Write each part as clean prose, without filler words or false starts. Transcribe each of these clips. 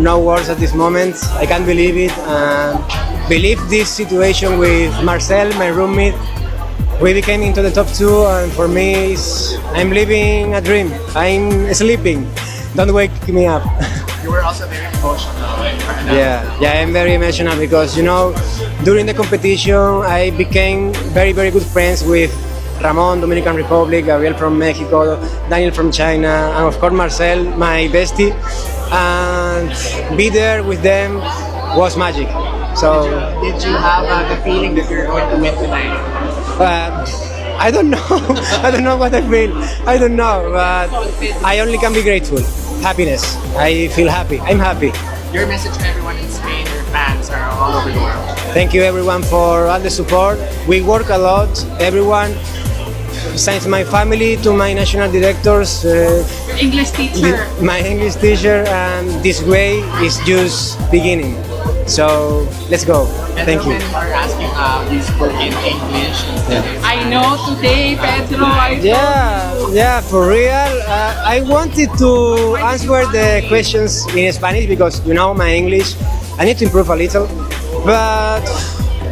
no words at this moment. I can't believe it. Believe this situation with Marcel, my roommate. We became into the top two, and for me, I'm living a dream. I'm sleeping. Don't wake me up. You were also very emotional. Yeah, I'm very emotional because during the competition, I became very, very good friends with Ramon, Dominican Republic, Gabriel from Mexico, Daniel from China, and of course Marcel, my bestie. And be there with them was magic. So Did you have the feeling that you're going to win tonight? I don't know. I don't know what I feel. I don't know, but I only can be grateful. Happiness. I feel happy. I'm happy. Your message to everyone in Spain, your fans are all over the world. Thank you everyone for all the support. We work a lot, everyone. Thanks my family, to my national directors, English teacher. my English teacher, and this way is just beginning. So let's go. And Thank you. many are asking, you spoke in English instead of I know today, Pedro. Yeah, for real. I wanted to answer the questions in Spanish because my English. I need to improve a little, but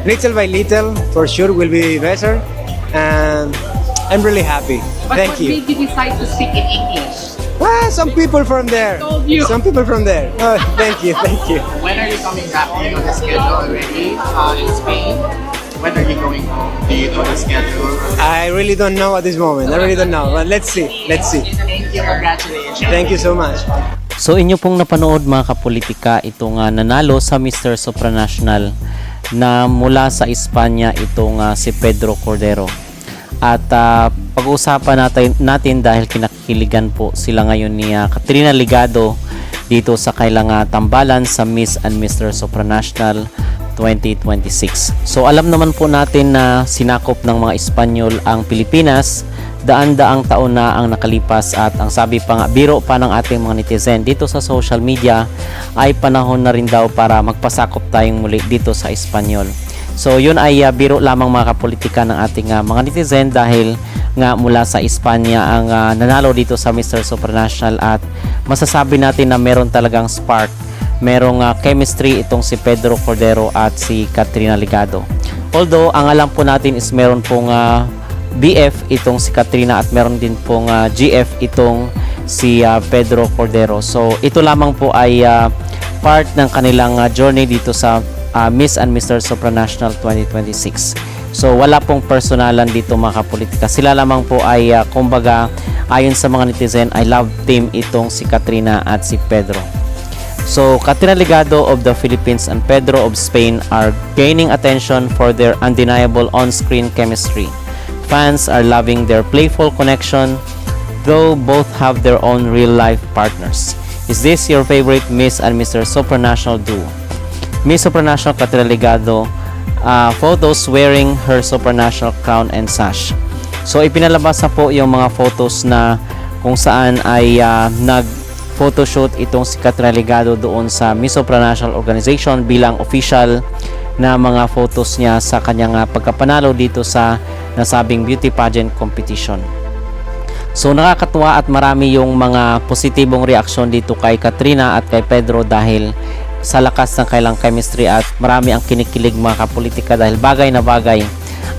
little by little, for sure, will be better. And I'm really happy. But Thank what you. made you decide to speak in English? Some people from there. Told you. Some people from there. Oh, thank you. when are you coming back? Do you know the schedule already in Spain? When are you going home? Do you know the schedule? I really don't know at this moment. I really don't know. But let's see. Thank you. Congratulations. Thank you so much. So inyo pong napanood mga kapolitika itong nanalo sa Mr. Supranational na mula sa Espanya itong si Pedro Cordero. At pag-uusapan natin dahil kinakiligan po sila ngayon ni Katrina Ligado dito sa kailang tambalan sa Miss and Mr. Supranational 2026. So alam naman po natin na sinakop ng mga Espanyol ang Pilipinas, daan-daang taon na ang nakalipas at ang sabi pa nga, biro pa ng ating mga netizen dito sa social media ay panahon na rin daw para magpasakop tayong muli dito sa Espanyol. So yun ay biro lamang mga kapolitika ng ating mga netizen dahil nga mula sa Espanya ang nanalo dito sa Mr. Supranational at masasabi natin na meron talagang spark, merong chemistry itong si Pedro Cordero at si Katrina Ligado. Although ang alam po natin is meron pong BF itong si Katrina at meron din pong GF itong si Pedro Cordero. So ito lamang po ay part ng kanilang journey dito sa Miss and Mr. Supranational 2026. So wala pong personalan dito mga kapolitika. Sila lamang po ay kumbaga ayon sa mga netizen ay love team itong si Katrina at si Pedro. So Katrina Ligado of the Philippines and Pedro of Spain are gaining attention for their undeniable on-screen chemistry. Fans are loving their playful connection, though both have their own real-life partners. Is this your favorite Miss and Mr. Supranational duo? Miss Supranational Katrina Ligado photos wearing her Supranational crown and sash. So ipinalabas na po yung mga photos na kung saan ay nag-photoshoot itong si Katrina Ligado doon sa Miss Supranational Organization bilang official na mga photos niya sa kanyang pagkapanalo dito sa nasabing beauty pageant competition. So nakakatuwa at marami yung mga positibong reaksyon dito kay Katrina at kay Pedro dahil sa lakas ng kailang chemistry at marami ang kinikilig mga kapolitika dahil bagay na bagay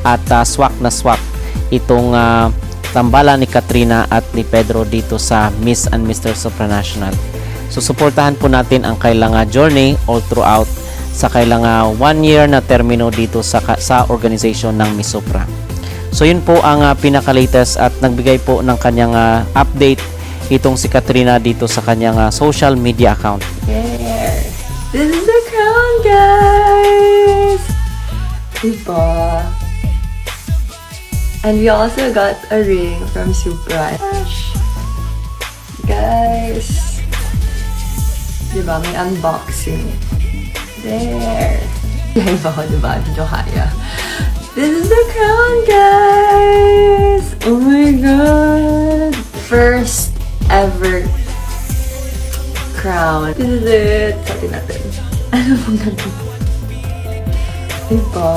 at swak na swak itong tambalan ni Katrina at ni Pedro dito sa Miss and Mr. Supranational. So suportahan po natin ang kailang journey all throughout sa kailang 1 year na termino dito sa organization ng Miss Supra. So yun po ang pinaka-latest at nagbigay po ng kanyang update itong si Katrina dito sa kanyang social media account. There! This is the crown, guys! Diba? And we also got a ring from Supra. Guys! Diba? May unboxing. There! Yan ba ako, diba? Hindi ko kaya. This is the crown, guys! Oh my god! First ever crown. This is it. Sabi natin. Ano bang natin? Diba?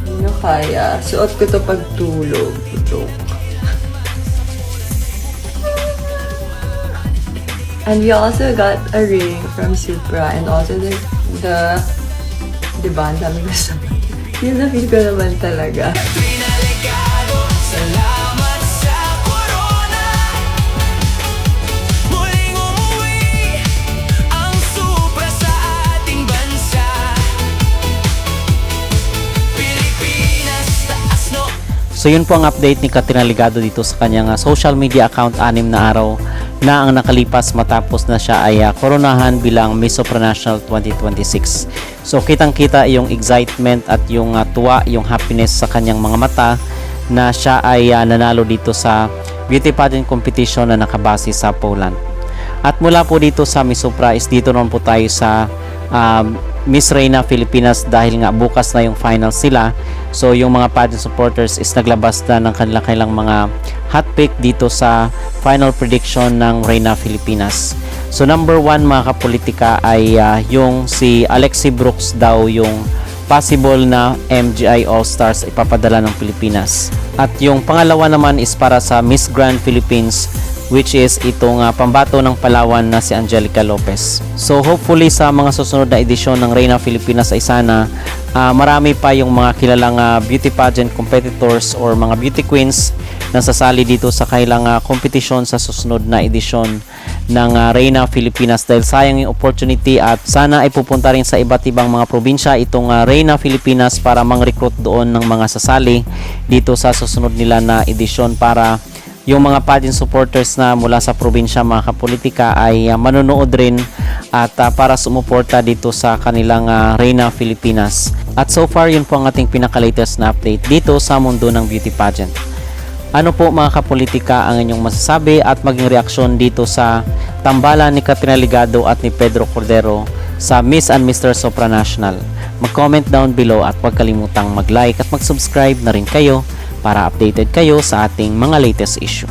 Hindi nyo kaya. Suot ko to pag tulog. Joke. And we also got a ring from Supra and also the diba, ang dami ko sa yun na feel ko naman talaga. Salamat sa corona. Muling umuwi ang Supra sa ating bansa. Pilipinas, taas no. So yun po ang update ni Katrina Ligado dito sa kanyang social media account 6 na araw na ang nakalipas matapos na siya ay koronahan bilang Miss Supranational 2026. So kitang-kita yung excitement at yung tuwa, yung happiness sa kanyang mga mata na siya ay nanalo dito sa beauty pageant competition na nakabase sa Poland. At mula po dito sa Miss Supra is dito naman po tayo sa Miss Reina Filipinas dahil nga bukas na yung final sila. So yung mga pageant supporters is naglabas na ng kanilang mga hot pick dito sa final prediction ng Reina Filipinas. So number 1 mga kapolitika ay yung si Alexi Brooks daw yung possible na MGI All-Stars ipapadala ng Pilipinas. At yung pangalawa naman is para sa Miss Grand Philippines, which is itong pambato ng Palawan na si Angelica Lopez. So hopefully sa mga susunod na edisyon ng Reina Filipinas ay sana marami pa yung mga kilalang beauty pageant competitors or mga beauty queens na sasali dito sa kailang competition sa susunod na edisyon ng Reina Filipinas dahil sayang yung opportunity at sana ay pupunta rin sa iba't ibang mga probinsya itong Reina Filipinas para mang-recruit doon ng mga sasali dito sa susunod nila na edisyon para yung mga pageant supporters na mula sa probinsya mga kapolitika ay manonood rin at para sumuporta dito sa kanilang Reina Filipinas. At so far yun po ang ating pinaka-latest na update dito sa mundo ng beauty pageant. Ano po mga kapolitika ang inyong masasabi at maging reaksyon dito sa tambalan ni Katrina Ligado at ni Pedro Cordero sa Miss and Mr. Supranational? Mag-comment down below at huwag kalimutang mag-like at mag-subscribe na rin kayo para updated kayo sa ating mga latest issue.